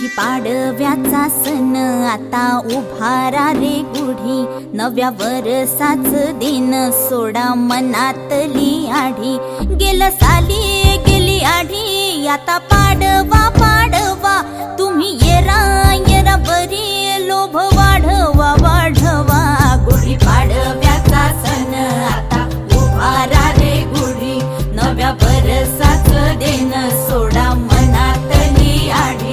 गुढी पाडव्याचा सण आता उभारा रे गुढी, नव्या वर्षाच दिन सोडा मनातली आढी. गेलं साली गेली आढी, आता पाडवा पाडवा, तुम्ही येरा येरा बरी, लोभ वाढवा वाढवा. गुढी पाडव्याचा सण आता उभारा रे गुढी, नव्या वर्षाच दिन सोडा मनातली आढी.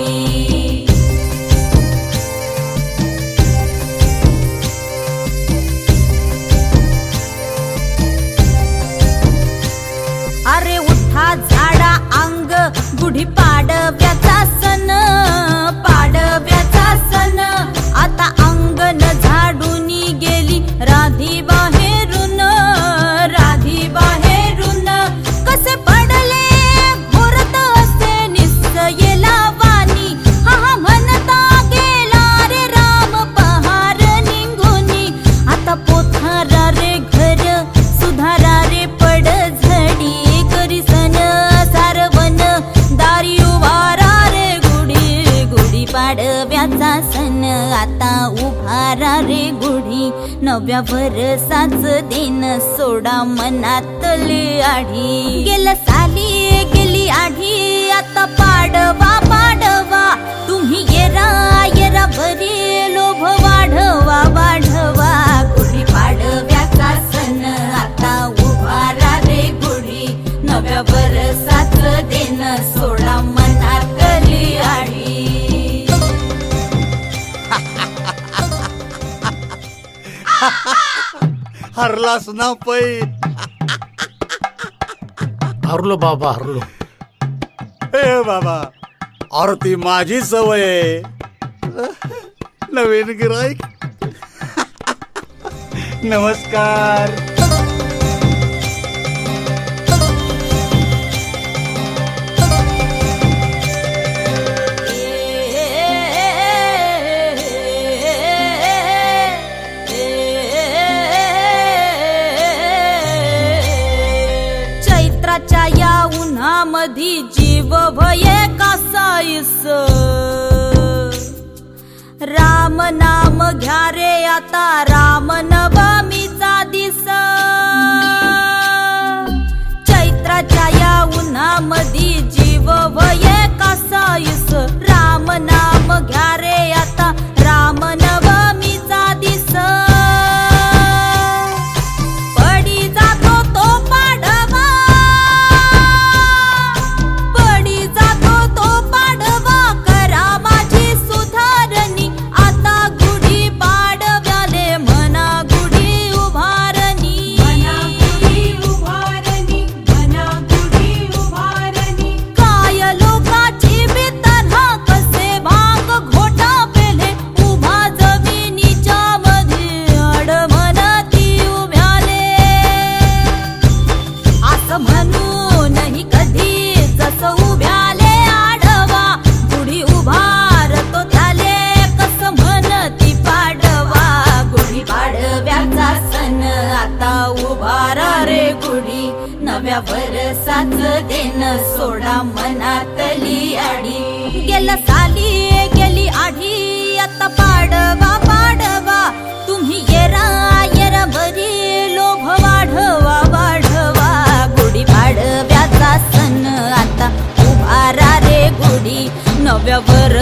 अरे उठा झाडा अंग, गुढी पाडव्याचा सण, पाडव्याचा सण आता अंगण झाडूनी गेली राधी बाहेरून, राधी बाहेरून. कसे पडले घोरत असे निसयेला वाणी, हा हा म्हणता गेला रे राम पहार निघूनी. आता पोथारा रे घर सुधारा रे पड झडी, करी सन सारवन दारी उभारा रे गुढी. गुढी पाडव्याचा सण आता उभारा रे गुढी, नव्या वर्षाच दिन सोडा मनातली आढी. गेलं साली गेली आढी, आता पाडवा पाडवा, तुम्ही येरा येरा बरी, लोभ वाढवा वाढवा. गुढी पाडव्याचा सण आता उभारा रे गुढी, नव्या वर्षाच दिन सोडा मनातली आढी. हरलास ना पै. हरलो बाबा हरलो. ए बाबा, अरे ती माझी सवय आहे. नवीन गिराईक. नमस्कार. चैत्राच्या या उन्हामधी जीव भये कासाईस, राम नाम घ्या रे आता राम नवमीचा दिस. चैत्राच्या या उन्हामधी जीव भये कासाईस, राम नाम घ्या रे आता राम नवमीचा दिस. पडी जातो तो पाडवा, पडी जातो तो पाडवा, करा माझी सुधारणी, आता गुढी पाडव्याले म्हणा गुढी उभारणी, म्हणा गुढी उभारणी, म्हणा गुढी उभारणी. काय लोकाची बितना, कसे भाग घोटा पेले, उभा जमिनीच्या मध्ये अडमनती उभ्याले. असं म्हणूनही कधी जसं उभ्याले आडवा, गुढी उभारतो त्याले कसं म्हणती पाडवा. गुढी पाडव्याचा सण आता उभारा रे गुढी, नव्या वर्षाच दिन सोडा मनातली आढी. गेलं साली गेली आढी, आता पाडवा पाडवा, तुम्ही येरा येरा बरी, लोभ वाढवा वाढवा. गुढी पाडव्याचा सण आता उभारा रे गुढी, नव्या वर्षाच